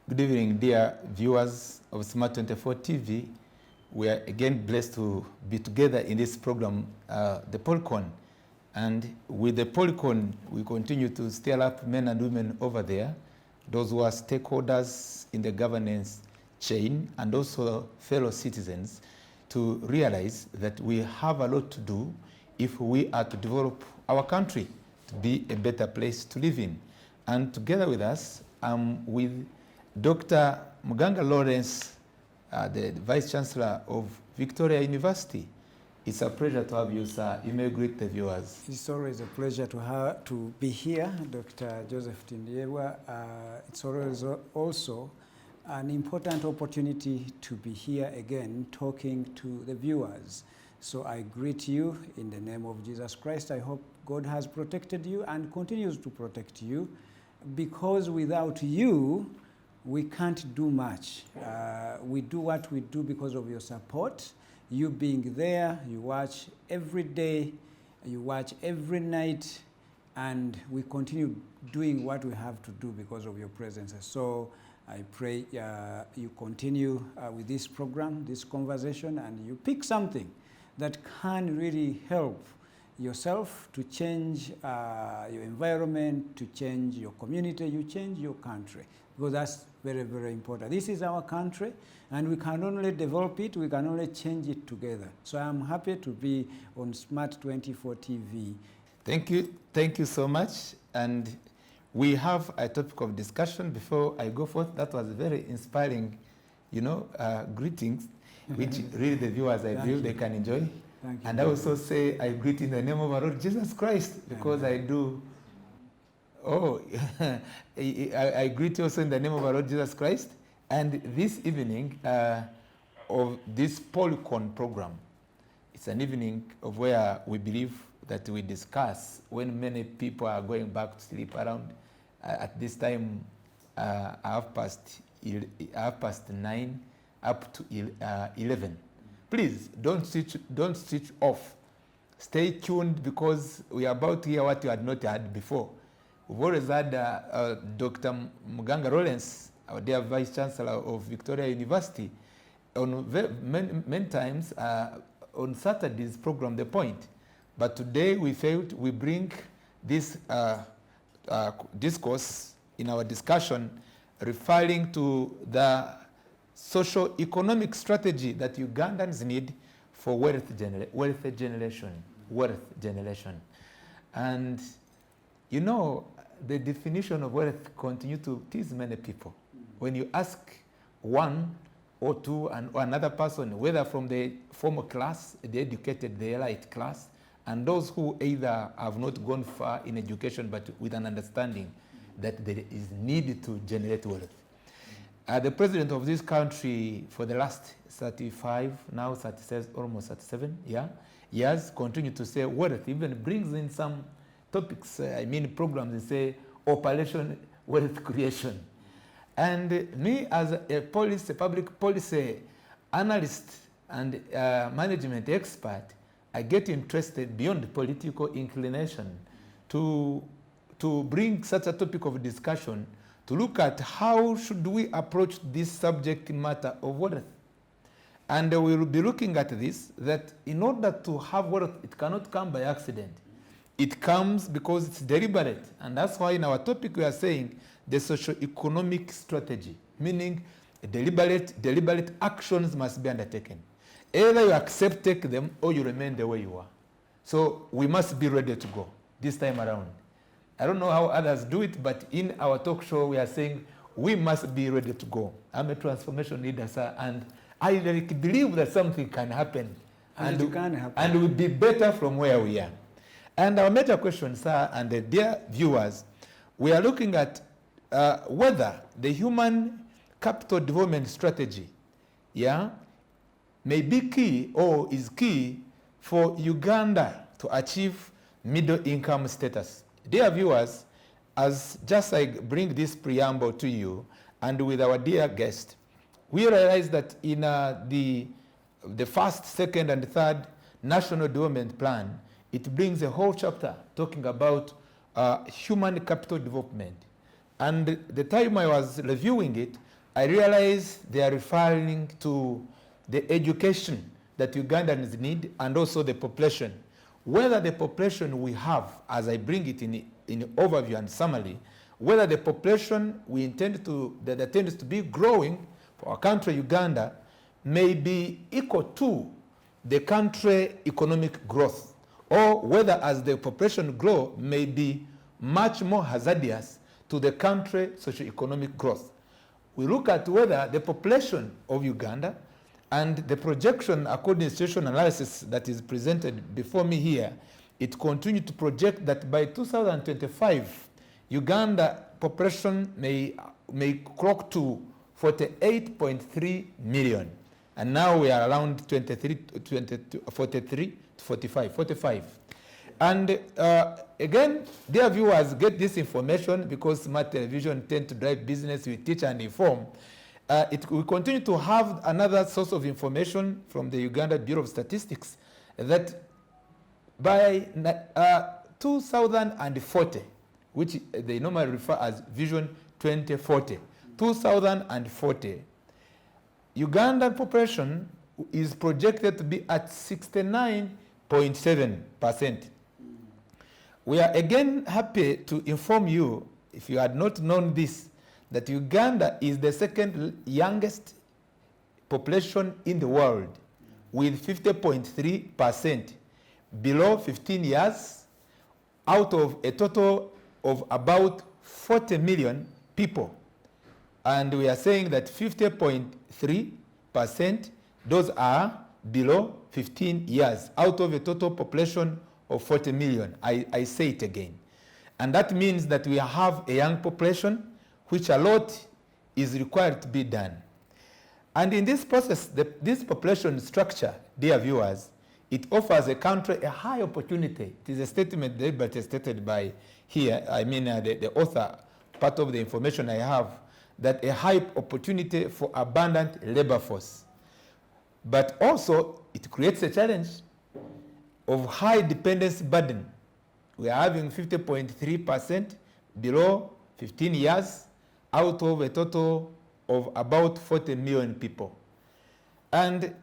Good evening, dear viewers of Smart 24 TV. We are again blessed to be together in this program, the POLICON. And with the POLICON, we continue to stir up men and women over there, those who are stakeholders in the governance chain, and also fellow citizens, to realize that we have a lot to do if we are to develop our country to be a better place to live in. And together with us, I'm with Dr. Muganga Lawrence, the Vice Chancellor of Victoria University. It's a pleasure to have you, sir. You may greet the viewers. It's always a pleasure to be here, Dr. Joseph Tindiewa. It's always also an important opportunity to be here again talking to the viewers. So I greet you in the name of Jesus Christ. I hope God has protected you and continues to protect you, because without you, we can't do much. We do what we do because of your support. You being there, you watch every day, you watch every night, and we continue doing what we have to do because of your presence. So I pray you continue with this program, this conversation, and you pick something that can really help yourself to change your environment, to change your community, you change your country, because that's very, very important. This is our country, and we can only develop it, we can only change it together. So I'm happy to be on Smart 24 TV. Thank you so much. And we have a topic of discussion before I go forth. That was very inspiring, greetings, which really the viewers, I believe, they can enjoy. Thank you. And I also say I greet in the name of our Lord Jesus Christ, because I do. Oh, I greet you also in the name of our Lord Jesus Christ. And this evening of this POLICON program, it's an evening of where we believe that we discuss when many people are going back to sleep around at this time, half past 9 up to 11. Please don't switch off. Stay tuned, because we are about to hear what you had not heard before. We've always had Dr. Muganga Lawrence, our dear Vice Chancellor of Victoria University, on many times on Saturday's program, The Point. But today we felt we bring this discourse in our discussion, referring to the socio-economic strategy that Ugandans need for wealth generation. And the definition of wealth continues to tease many people. When you ask one or two or another person, whether from the formal class, the educated, the elite class, and those who either have not gone far in education but with an understanding that there is need to generate wealth. The president of this country for the last 35, now 36, almost 37 years, continued to say wealth, even brings in some topics, programs, they say Operation Wealth Creation. And me as a public policy analyst and management expert, I get interested beyond political inclination to bring such a topic of discussion, to look at how should we approach this subject matter of wealth. And we will be looking at this, that in order to have wealth, it cannot come by accident. It comes because it's deliberate. And that's why in our topic we are saying the socio-economic strategy, meaning deliberate actions must be undertaken. Either you accept, take them, or you remain the way you are. So we must be ready to go this time around. I don't know how others do it, but in our talk show we are saying we must be ready to go. I'm a transformation leader, sir, and I really believe that something can happen. And we'll be better from where we are. And our major question, sir, and the dear viewers, we are looking at whether the human capital development strategy, may be key or is key for Uganda to achieve middle income status. Dear viewers, as just I bring this preamble to you, and with our dear guest, we realize that in the first, second, and third National Development Plan, it brings a whole chapter talking about human capital development. And the time I was reviewing it, I realize they are referring to the education that Ugandans need and also the population. Whether the population we have, as I bring it in overview and summary, whether the population that tends to be growing for our country, Uganda, may be equal to the country economic growth, or whether as the population grow may be much more hazardous to the country socio-economic growth. We look at whether the population of Uganda and the projection according to situation analysis that is presented before me here, it continues to project that by 2025, Uganda population may clock to 48.3 million. And now we are around 45. And again, dear viewers, get this information because smart television tend to drive business, we teach and inform. We continue to have another source of information from the Uganda Bureau of Statistics that by 2040, which they normally refer as Vision 2040, 2040, Ugandan population is projected to be at 69.7%. We are again happy to inform you, if you had not known this, that Uganda is the second youngest population in the world with 50.3% below 15 years out of a total of about 40 million people. And we are saying that 50.3%, those are below 15 years out of a total population of 40 million. I say it again. And that means that we have a young population, which a lot is required to be done. And in this process, this population structure, dear viewers, it offers a country a high opportunity. It is a statement deliberately stated by here, the author, part of the information I have, that a high opportunity for abundant labor force. But also, it creates a challenge of high dependency burden. We are having 50.3% below 15 years out of a total of about 40 million people. And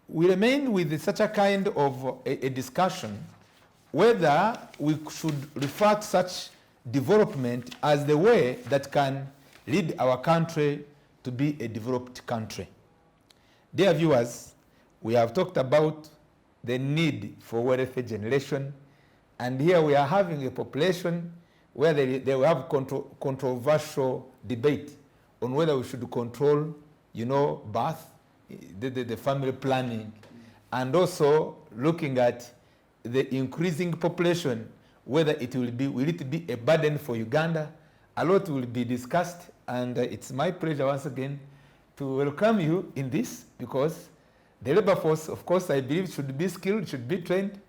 we remain with such a kind of a discussion whether we should refer to such development as the way that can lead our country to be a developed country. Dear viewers, we have talked about the need for welfare generation, and here we are having a population where they will have controversial debate on whether we should control, birth, the family planning, and also looking at the increasing population, whether will it be a burden for Uganda. A lot will be discussed, and it's my pleasure once again to welcome you in this, because the labor force, of course, I believe should be skilled, should be trained.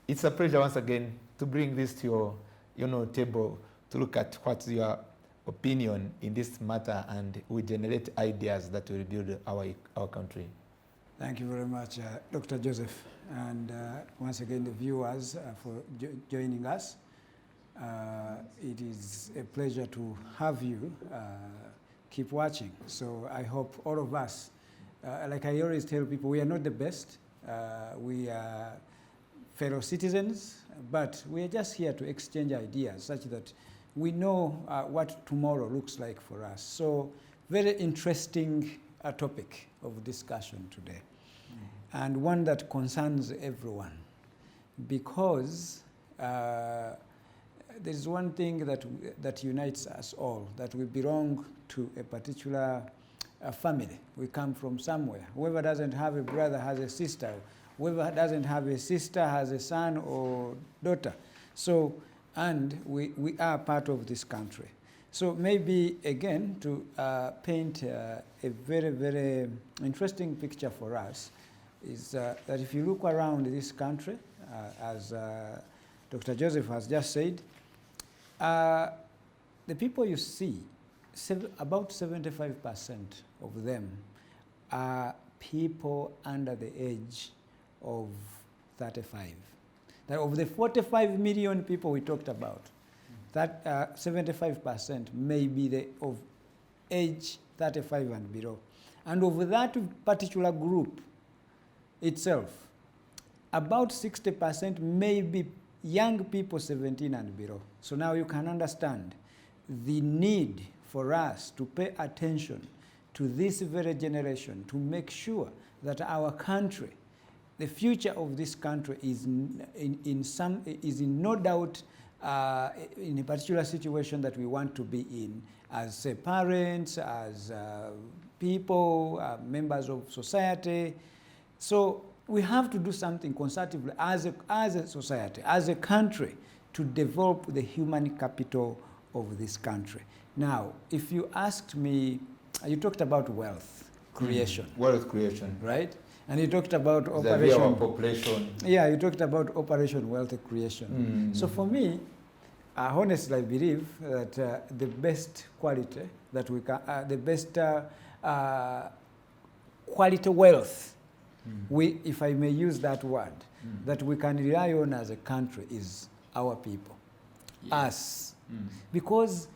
It's a pleasure once again to bring this to your table to look at what's your opinion in this matter, and we generate ideas that will build our country. Thank you very much, Dr. Joseph, and once again the viewers for joining us. It is a pleasure to have you. Keep watching. So I hope all of us, like I always tell people, we are not the best. We are fellow citizens, but we are just here to exchange ideas such that we know what tomorrow looks like for us. So very interesting topic of discussion today, and one that concerns everyone, because there is one thing that unites us all, that we belong to a particular family. We come from somewhere. Whoever doesn't have a brother has a sister. Whoever doesn't have a sister has a son or daughter. So, and we are part of this country. So maybe, again, to paint a very, very interesting picture for us is that if you look around this country, as Dr. Joseph has just said, the people you see, about 75% of them are people under the age of 35. That of the 45 million people we talked about, that 75% may be of age 35 and below. And of that particular group itself, about 60% may be young people 17 and below. So now you can understand the need for us to pay attention to this very generation, to make sure that our country, the future of this country is in no doubt in a particular situation that we want to be in as say, parents, as people, members of society. So we have to do something concertatively as a society, as a country, to develop the human capital of this country. Now, if you asked me, you talked about wealth creation. Wealth creation. Right? And you talked about The operation population. Yeah, you talked about operation wealth creation. So for me, honestly, I believe that the best quality that we can, the best quality wealth, if I may use that word, that we can rely on as a country is our people, us. Because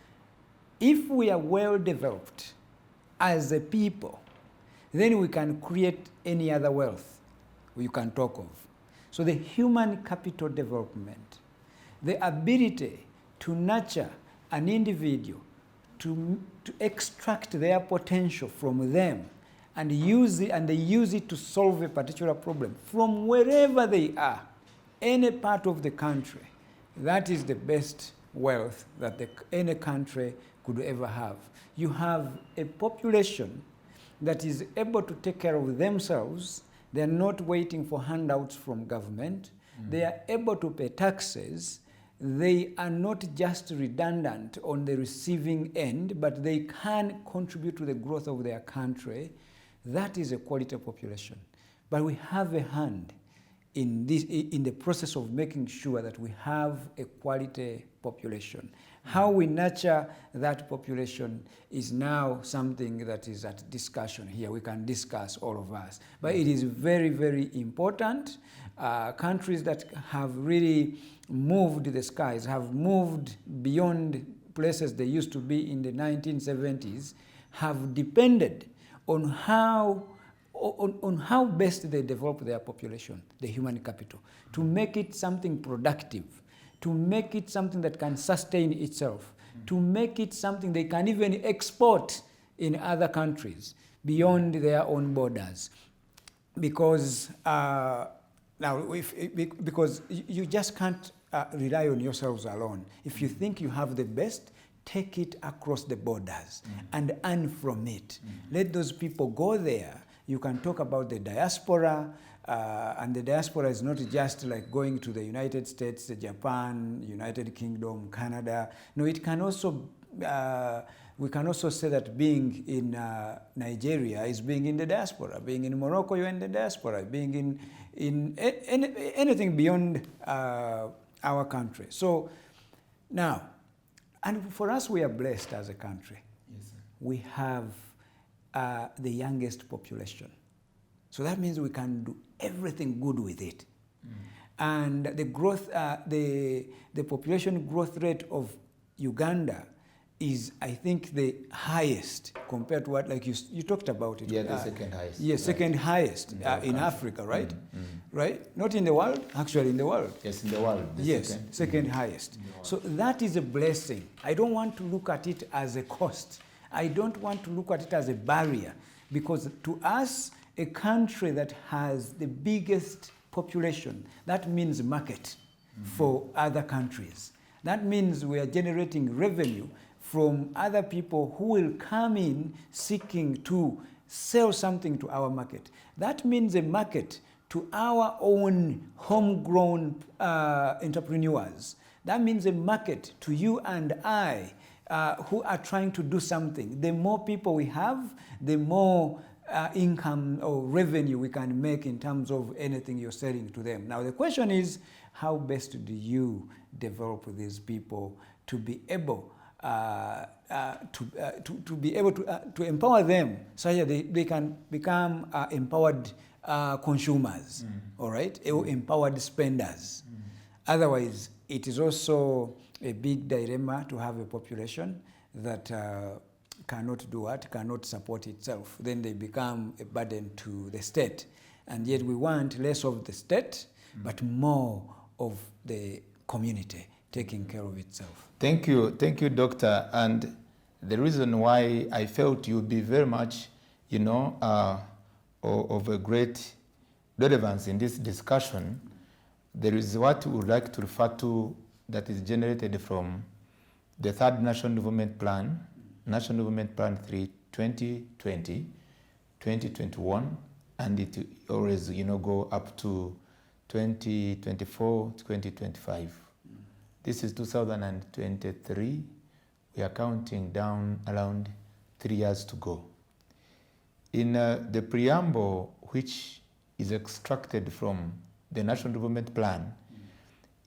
if we are well developed as a people, then we can create any other wealth you can talk of. So the human capital development, the ability to nurture an individual, to extract their potential from them and use it to solve a particular problem from wherever they are, any part of the country, that is the best wealth that any country could ever have. You have a population that is able to take care of themselves. They are not waiting for handouts from government. They are able to pay taxes. They are not just redundant on the receiving end, but they can contribute to the growth of their country. That is a quality population. But we have a hand in the process of making sure that we have a quality population. How we nurture that population is now something that is at discussion here. We can discuss, all of us. But it is very, very important. Countries that have really moved the skies, have moved beyond places they used to be in the 1970s, have depended on how best they develop their population, the human capital, to make it something productive, to make it something that can sustain itself, to make it something they can even export in other countries beyond their own borders. Because because you just can't rely on yourselves alone. If you think you have the best, take it across the borders and earn from it. Let those people go there. You can talk about the diaspora, and the diaspora is not just like going to the United States, Japan, United Kingdom, Canada. No, it can also, we can also say that being in Nigeria is being in the diaspora. Being in Morocco, you're in the diaspora. Being in anything beyond our country. So now, and for us, we are blessed as a country. Yes, sir. We have the youngest population. So that means we can do everything good with it. And the growth, the population growth rate of Uganda is, I think, the highest compared to what, like you talked about it. Yeah, the second highest. Yes, right. Second highest in Africa, right? Right? Not in the world, actually in the world. Yes, in the world. Yes, second highest. So that is a blessing. I don't want to look at it as a cost. I don't want to look at it as a barrier, because to us, a country that has the biggest population, that means market for other countries. That means we are generating revenue from other people who will come in seeking to sell something to our market. That means a market to our own homegrown entrepreneurs. That means a market to you and I who are trying to do something. The more people we have, the more income or revenue we can make in terms of anything you're selling to them. Now the question is, how best do you develop these people to be able to be able to empower them so that they can become empowered consumers, all right, empowered spenders. Otherwise, it is also a big dilemma to have a population that cannot do what? Cannot support itself. Then they become a burden to the state. And yet we want less of the state, but more of the community taking care of itself. Thank you, Doctor. And the reason why I felt you'd be very much, of a great relevance in this discussion, there is what we would like to refer to that is generated from the third National Development Plan, National Development Plan 3, 2020, 2021, and it always, go up to 2024, 2025. This is 2023. We are counting down around 3 years to go. In the preamble, which is extracted from the National Development Plan,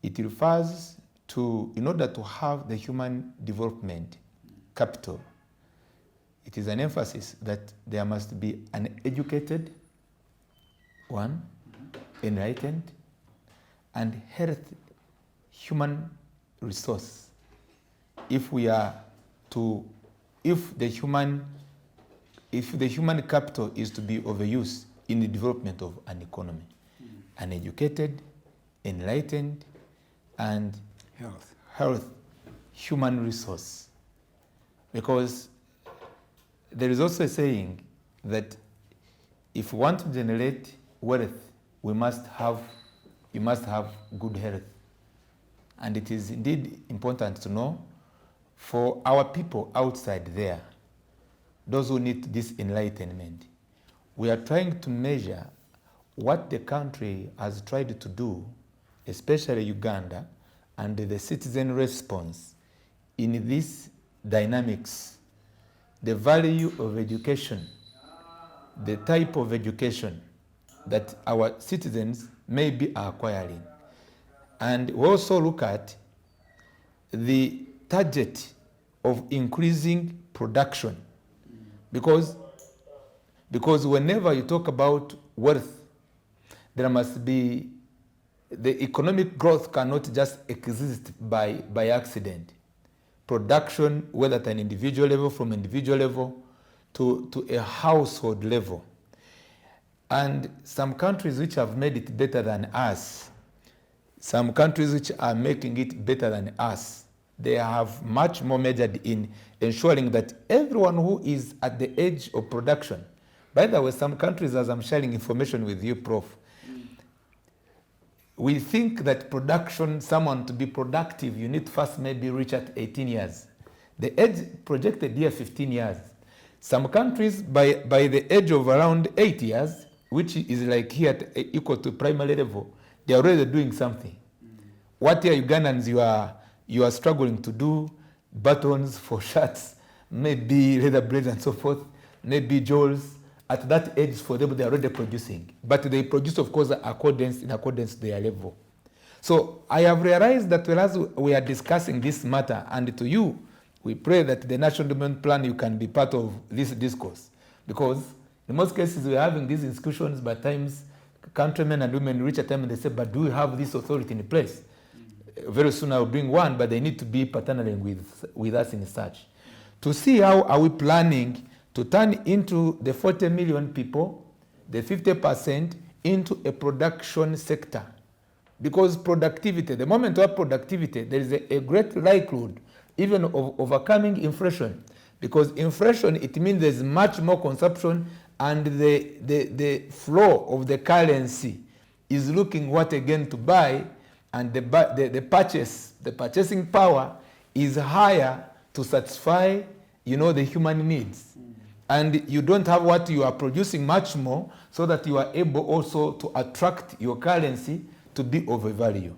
it refers to, in order to have the human development capital, it is an emphasis that there must be an educated, one, enlightened, and healthy human resource. If the human capital is to be overused in the development of an economy, an educated, enlightened, and health human resource. Because there is also a saying that if we want to generate wealth, you must have good health. And it is indeed important to know for our people outside there, those who need this enlightenment, we are trying to measure what the country has tried to do, especially Uganda, and the citizen response in these dynamics, the value of education, the type of education that our citizens may be acquiring. And we also look at the target of increasing production, because whenever you talk about wealth, there must be, the economic growth cannot just exist by accident. Production, whether at an individual level, from individual level to a household level. And some countries which have made it better than us, some countries which are making it better than us, they have much more measured in ensuring that everyone who is at the edge of production, by the way, some countries, as I'm sharing information with you, Prof, we think that production, someone to be productive, you need to first maybe reach at 18 years. The age projected here 15 years. Some countries, by the age of around 8 years, which is like here at equal to primary level, they are already doing something. What here Ugandans you are struggling to do, buttons for shirts, maybe leather blades and so forth, maybe jewels. At that age for them, they are already producing. But they produce, of course, in accordance to their level. So I have realized that whereas we are discussing this matter, and to you, we pray that the National Development Plan, you can be part of this discourse. Because in most cases, we are having these discussions, but times countrymen and women reach a time and they say, but do we have this authority in place? Very soon I will bring one, but they need to be partnering with us in such. To see how are we planning to turn into the 40 million people, the 50% into a production sector. Because productivity, the moment of productivity, there is a great likelihood even of overcoming inflation. Because inflation, it means there's much more consumption, and the flow of the currency is looking what again to buy, and the purchasing power is higher to satisfy, the human needs. And you don't have what you are producing much more, so that you are able also to attract your currency to be of a value.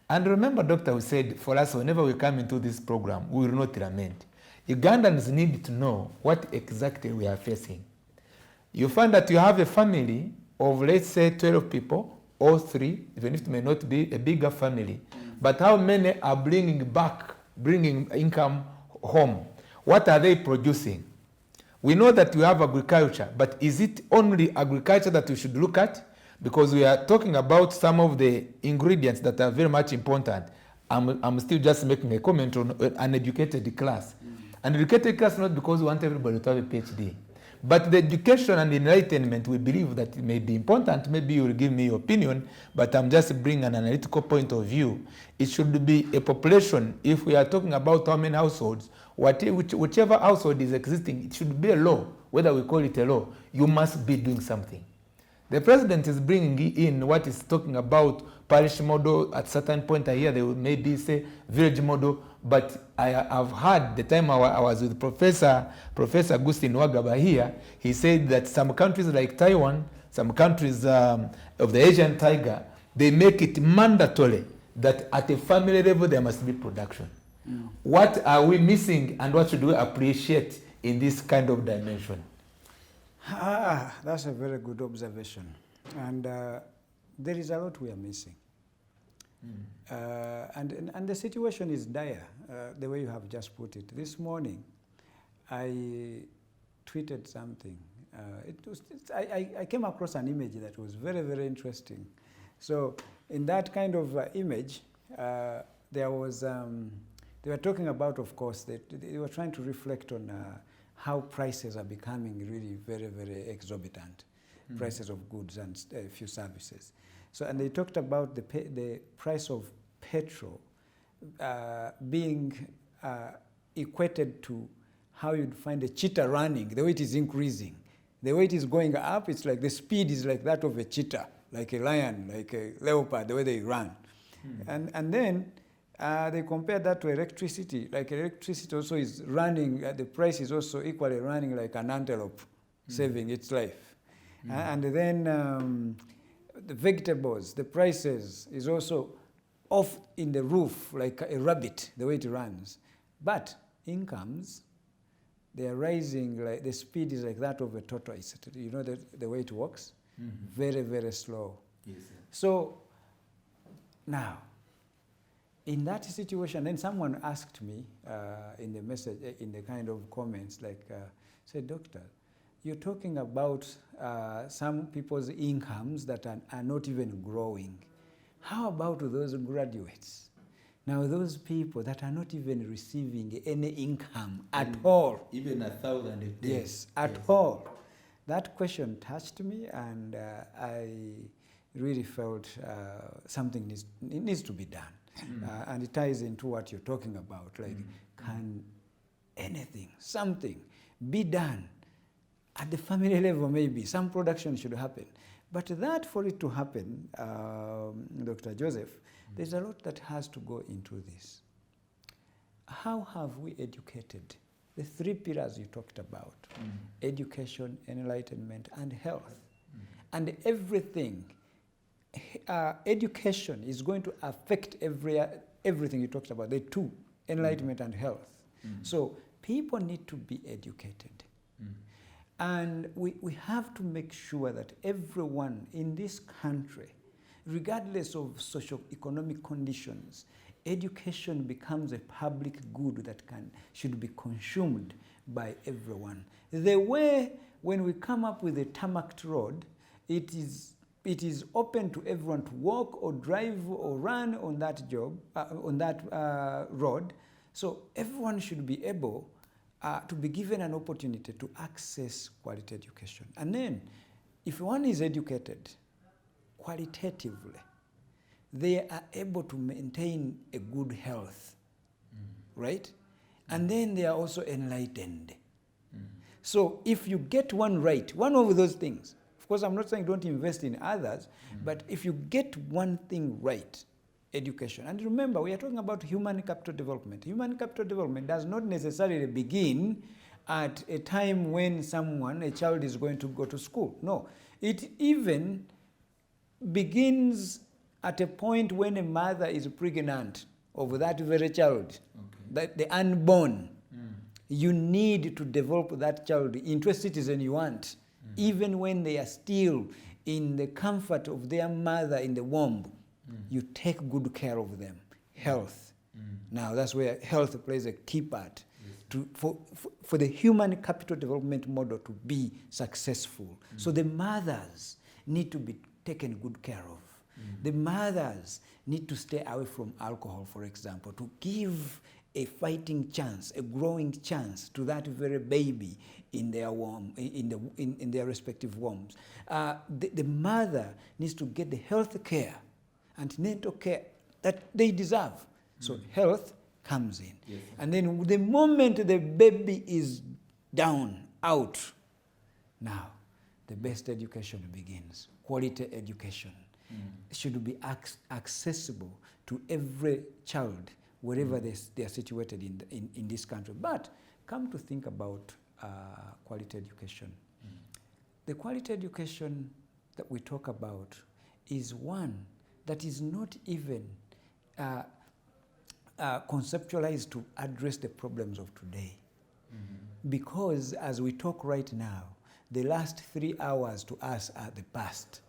And remember, Doctor, who said for us, whenever we come into this program, we will not lament. Ugandans need to know what exactly we are facing. You find that you have a family of, let's say, 12 people, or 3, even if it may not be a bigger family. But how many are bringing income home? What are they producing? We know that we have agriculture, but is it only agriculture that we should look at? Because we are talking about some of the ingredients that are very much important. I'm still just making a comment on an educated class. And educated class not because we want everybody to have a PhD. But the education and enlightenment, we believe that it may be important. Maybe you will give me your opinion, but I'm just bringing an analytical point of view. It should be a population. If we are talking about how many households, whichever household is existing, it should be a law, whether we call it a law. You must be doing something. The president is bringing in what is talking about parish model. At certain point I hear they will maybe say village model, but I have heard the time I was with Professor Agustin Wagaba here, he said that some countries like Taiwan, some countries of the Asian tiger, they make it mandatory that at a family level there must be production. Mm. What are we missing and what should we appreciate in this kind of dimension? That's a very good observation. And there is a lot we are missing. And the situation is dire, the way you have just put it. This morning, I tweeted something. I came across an image that was very, very interesting. So in that kind of image, there was, they were talking about, of course, they were trying to reflect on how prices are becoming really very, very exorbitant, prices of goods and a few services. So, and they talked about the price of petrol being equated to how you'd find a cheetah running, the way it is increasing. The way it is going up, it's like the speed is like that of a cheetah, like a lion, like a leopard, the way they run. And then they compared that to electricity. Like electricity also is running, the price is also equally running like an antelope, saving its life. And then the vegetables, the prices is also off in the roof like a rabbit, the way it runs. But incomes, they are rising, like the speed is like that of a tortoise. You know the way it walks? Very, very slow. Yes, sir. So now, in that situation, then someone asked me in the message, in the kind of comments, like, said, Doctor, you're talking about some people's incomes that are not even growing. How about those graduates? Now, those people that are not even receiving any income at all. Even 1,000 a day. Yes, at all. That question touched me, and I really felt something needs to be done. And it ties into what you're talking about, like, can anything, something be done at the family level? Maybe some production should happen. But that, for it to happen, Dr. Joseph, there's a lot that has to go into this. How have we educated? The three pillars you talked about, education, enlightenment, and health. And everything, education is going to affect everything you talked about, the two, enlightenment and health. So people need to be educated. And we have to make sure that everyone in this country, regardless of socio-economic conditions, education becomes a public good that should be consumed by everyone. The way when we come up with a tarmacked road, it is open to everyone to walk or drive or run on that road. So everyone should be able to be given an opportunity to access quality education. And then, if one is educated qualitatively, they are able to maintain a good health, right? And then they are also enlightened. So if you get one right, one of those things, of course I'm not saying don't invest in others, but if you get one thing right, education. And remember, we are talking about human capital development. Human capital development does not necessarily begin at a time when a child is going to go to school. No, it even begins at a point when a mother is pregnant of that very child, the unborn. You need to develop that child into a citizen you want, even when they are still in the comfort of their mother in the womb. You take good care of them. Health. Now that's where health plays a key part for the human capital development model to be successful. So the mothers need to be taken good care of. The mothers need to stay away from alcohol, for example, to give a fighting chance, a growing chance to that very baby in their womb, in their respective wombs. The mother needs to get the health care and natal care that they deserve. So health comes in. Yes. And then the moment the baby is down, out, now the best education begins. Quality education should be accessible to every child wherever they are situated in this country. But come to think about quality education. The quality education that we talk about is one that is not even conceptualized to address the problems of today. Because as we talk right now, the last 3 hours to us are the past,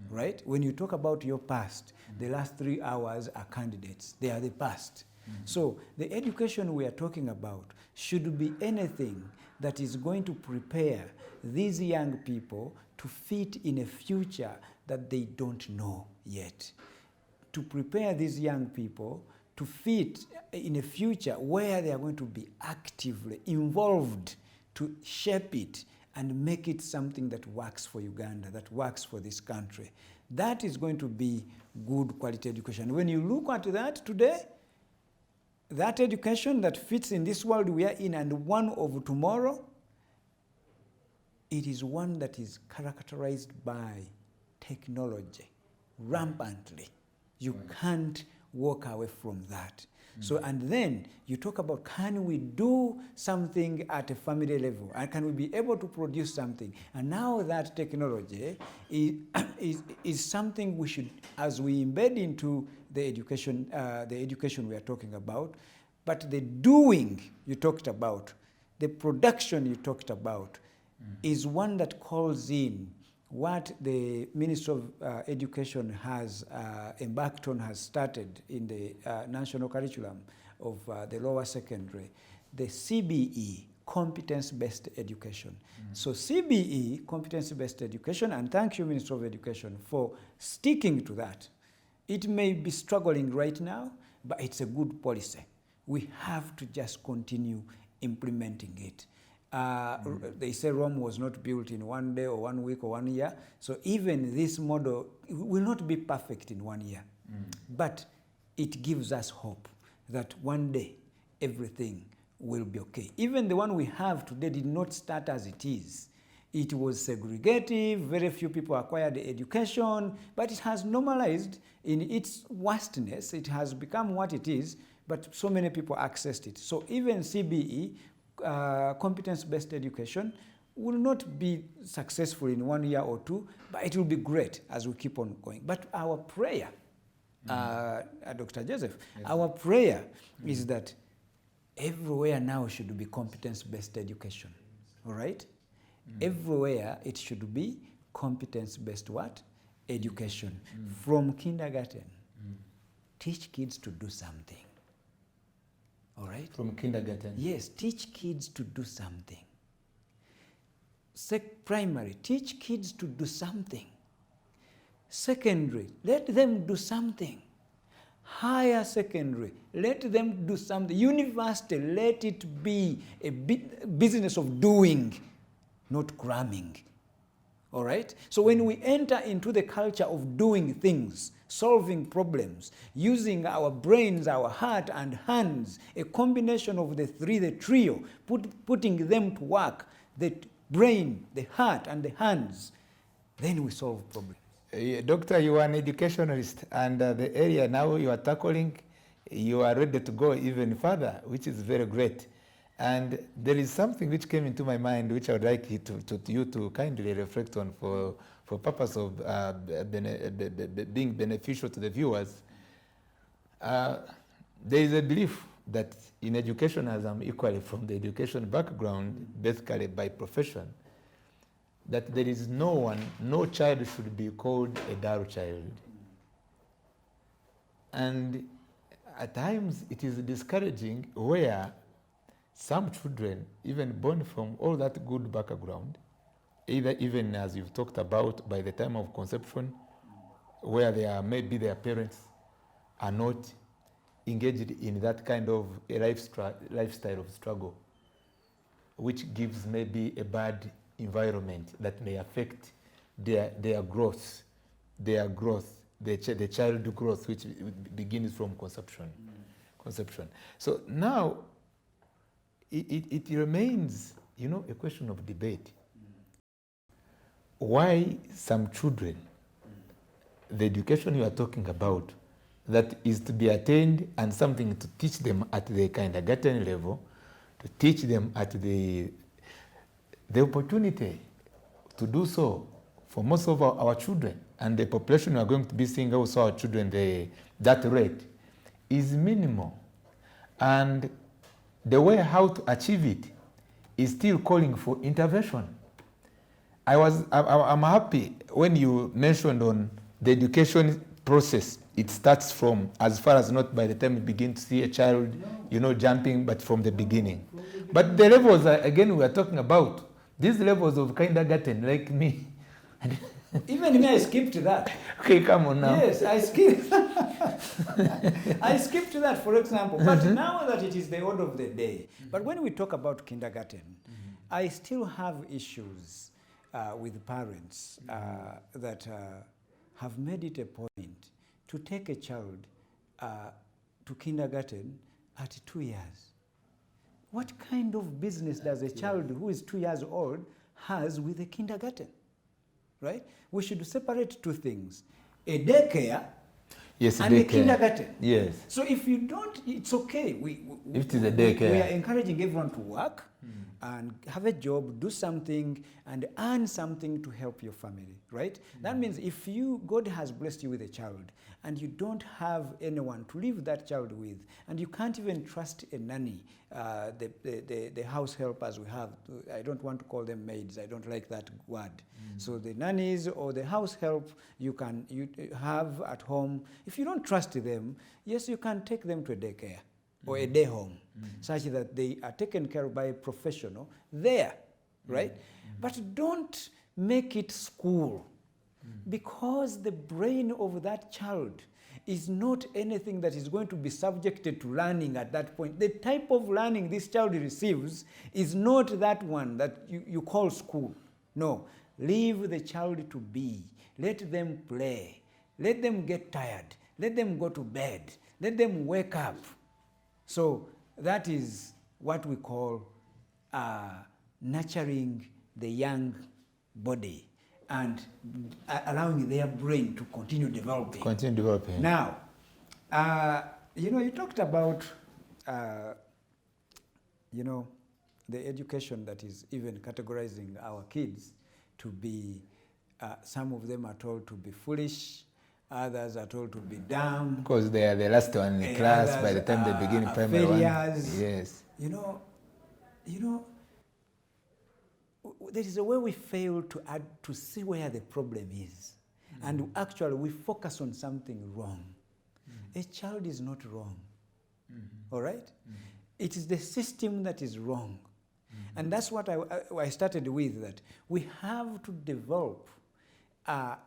right? When you talk about your past, the last 3 hours are candidates. They are the past. So the education we are talking about should be anything that is going to prepare these young people to fit in a future that they don't know yet. To prepare these young people to fit in a future where they are going to be actively involved to shape it and make it something that works for Uganda, that works for this country. That is going to be good quality education. When you look at that today, that education that fits in this world we are in and one of tomorrow, it is one that is characterized by technology rampantly. You can't walk away from that. So, and then you talk about, can we do something at a family level? And can we be able to produce something? And now that technology is something we should, as we embed into the education we are talking about, but the doing you talked about, the production you talked about, is one that calls in what the Ministry of Education has embarked on, has started in the national curriculum of the lower secondary, the CBE, competence-based education. So CBE, competence-based education, and thank you, Ministry of Education, for sticking to that. It may be struggling right now, but it's a good policy. We have to just continue implementing it. They say Rome was not built in 1 day or 1 week or 1 year. So even this model will not be perfect in 1 year. But it gives us hope that one day everything will be okay. Even the one we have today did not start as it is. It was segregative, very few people acquired education, but it has normalized in its worstness. It has become what it is, but so many people accessed it. So even CBE, competence-based education, will not be successful in 1 year or two, but it will be great as we keep on going. But our prayer, Dr. Joseph, our prayer is that everywhere now should be competence-based education, all right? Everywhere it should be competence-based what? Education. From kindergarten, teach kids to do something. All right? From kindergarten? Yes, teach kids to do something. Primary, teach kids to do something. Secondary, let them do something. Higher secondary, let them do something. University, let it be a business of doing, not cramming. All right? So when we enter into the culture of doing things, solving problems, using our brains, our heart and hands, a combination of the three, the trio, putting them to work, the brain, the heart and the hands, then we solve problems. Doctor, you are an educationalist, and the area now you are tackling, you are ready to go even further, which is very great. And there is something which came into my mind, which I would like you to kindly reflect on for purpose of being beneficial to the viewers. There is a belief that in education, as I'm equally from the education background, basically by profession, that there is no child should be called a dull child. And at times it is discouraging where some children, even born from all that good background, even as you've talked about, by the time of conception, where maybe their parents are not engaged in that kind of a lifestyle of struggle, which gives maybe a bad environment that may affect their growth, the child growth, which begins from conception. So now it remains, a question of debate. Why some children, the education you are talking about, that is to be attained and something to teach them at the kindergarten level, to teach them at the opportunity to do so for most of our children, and the population we are going to be seeing also our children, that rate is minimal. And the way how to achieve it is still calling for intervention. I'm happy when you mentioned on the education process. It starts from, as far as not by the time you begin to see a child, jumping, but from the beginning. But the levels, again, we are talking about, these levels of kindergarten, like me. Even me, I skipped that. Okay, come on now. Yes, I skipped. I skipped that, for example. But now that it is the order of the day. But when we talk about kindergarten, I still have issues with parents that have made it a point to take a child to kindergarten at 2 years. What kind of business does a child who is 2 years old has with a kindergarten? Right? We should separate two things: a daycare, yes, and a kindergarten. Yes. So if you don't, it's okay. If it is a daycare, we are encouraging everyone to work and have a job, do something, and earn something to help your family, right? That means if God has blessed you with a child, and you don't have anyone to leave that child with, and you can't even trust a nanny, the house helpers we have, I don't want to call them maids, I don't like that word. So the nannies or the house help you have at home, if you don't trust them, yes, you can take them to a daycare or a day home, such that they are taken care of by a professional there, right? But don't make it school, because the brain of that child is not anything that is going to be subjected to learning at that point. The type of learning this child receives is not that one that you call school. No, leave the child to be. Let them play. Let them get tired. Let them go to bed. Let them wake up. So that is what we call nurturing the young body and allowing their brain to continue developing. Now, you talked about, the education that is even categorizing our kids to be, some of them are told to be foolish, others are told to be dumb. Because they are the last one in the class by the time they begin primary failures. One. Yes. There is a way we fail to see where the problem is. And actually we focus on something wrong. A child is not wrong. All right? It is the system that is wrong. And that's what I started with, that we have to develop a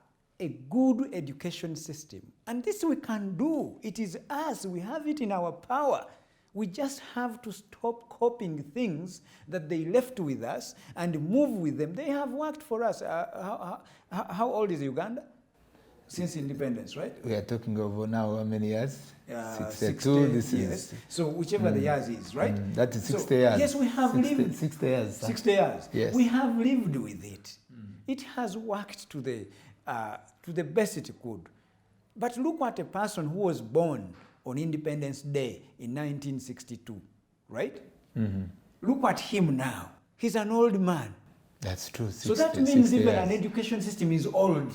good education system. And this we can do. It is us. We have it in our power. We just have to stop copying things that they left with us and move with them. They have worked for us. How old is Uganda? Since independence, right? We are talking over now how many years? 62. This yes. is. So whichever the years is, right? That is 60 years. Yes, we have lived. 60 years. 60 years. Yes. We have lived with it. It has worked to the best it could. But look at a person who was born on Independence Day in 1962, right? Look at him now. He's an old man. That's true. So that means even an education system is old.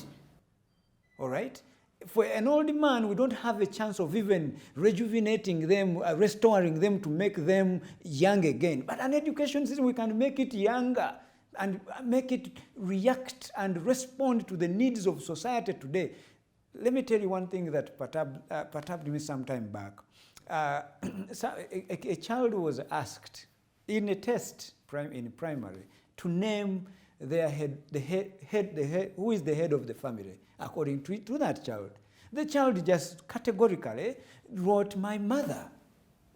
All right? For an old man, we don't have a chance of even rejuvenating them, restoring them to make them young again. But an education system, we can make it younger and make it react and respond to the needs of society today. Let me tell you one thing that perturbed me some time back. A child was asked in a test in primary to name their head, who is the head of the family, according to that child. The child just categorically wrote, my mother.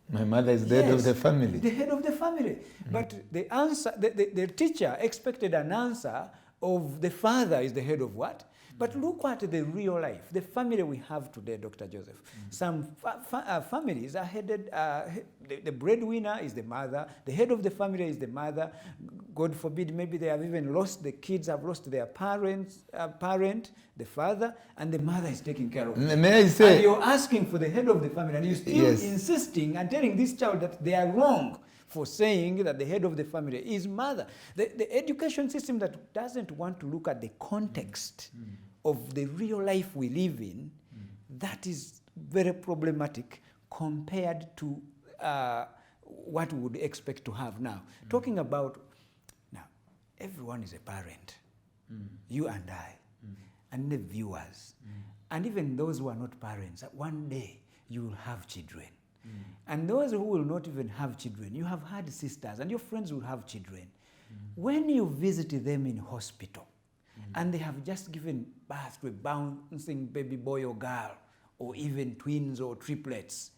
My mother is the head of the family. The head of the family. But the answer, the teacher expected an answer of the father is the head of what? But look at the real life, the family we have today, Dr. Joseph. Some families are headed, the breadwinner is the mother, the head of the family is the mother. God forbid, maybe they have even lost, the kids have lost their parent, the father, and the mother is taking care of them. May I say? And you're asking for the head of the family, and you're still insisting and telling this child that they are wrong for saying that the head of the family is mother. The education system that doesn't want to look at the context of the real life we live in, that is very problematic compared to what we would expect to have now. Talking about, now, everyone is a parent, you and I, and the viewers, and even those who are not parents, one day you will have children. And those who will not even have children, you have had sisters, and your friends will have children. When you visit them in hospital, and they have just given birth to a bouncing baby boy or girl, or even twins or triplets,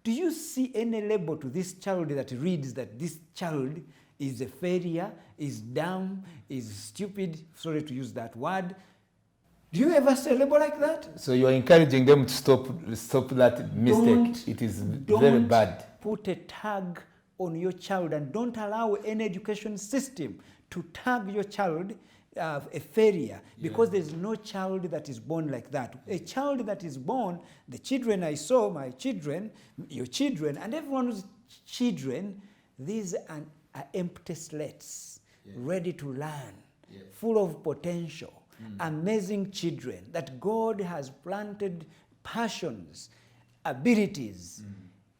do you see any label to this child that reads that this child is a failure, is dumb, is stupid, sorry to use that word? Do you ever see a label like that? So you are encouraging them to stop that mistake. It is very bad. Put a tag on your child, and don't allow any education system to tag your child a failure, because there's no child that is born like that. A child that is born, the children I saw, my children, your children, and everyone's children, these are empty slates, ready to learn, full of potential. Amazing children that God has planted passions, abilities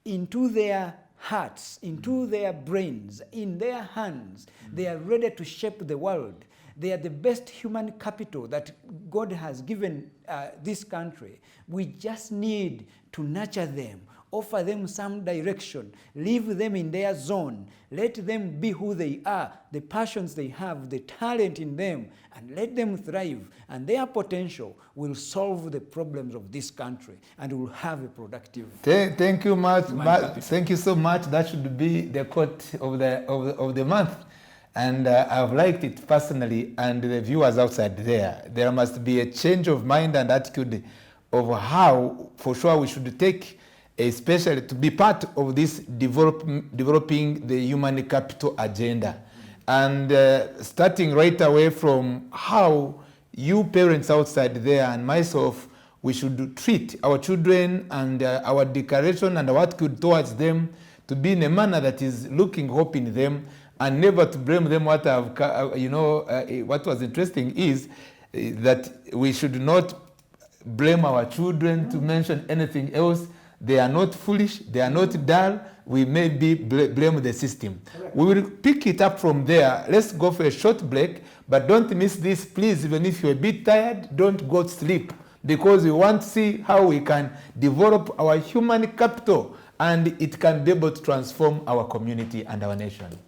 into their hearts, into their brains, in their hands. They are ready to shape the world. They are the best human capital that God has given this country. We just need to nurture them, offer them some direction, leave them in their zone, let them be who they are, the passions they have, the talent in them, and let them thrive. And their potential will solve the problems of this country, and will have a productive. Thank you much. Thank you so much. That should be the quote of the month. And I've liked it personally, and the viewers outside there. There must be a change of mind and attitude of how, for sure, we should take, especially to be part of this developing the human capital agenda. And starting right away from how you parents outside there and myself, we should treat our children and our declaration and our attitude towards them to be in a manner that is looking hope in them, and never to blame them. What was interesting is that we should not blame our children to mention anything else. They are not foolish, they are not dull. We may blame the system. Correct. We will pick it up from there. Let's go for a short break, but don't miss this, please. Even if you're a bit tired, don't go to sleep, because we want to see how we can develop our human capital, and it can be able to transform our community and our nation.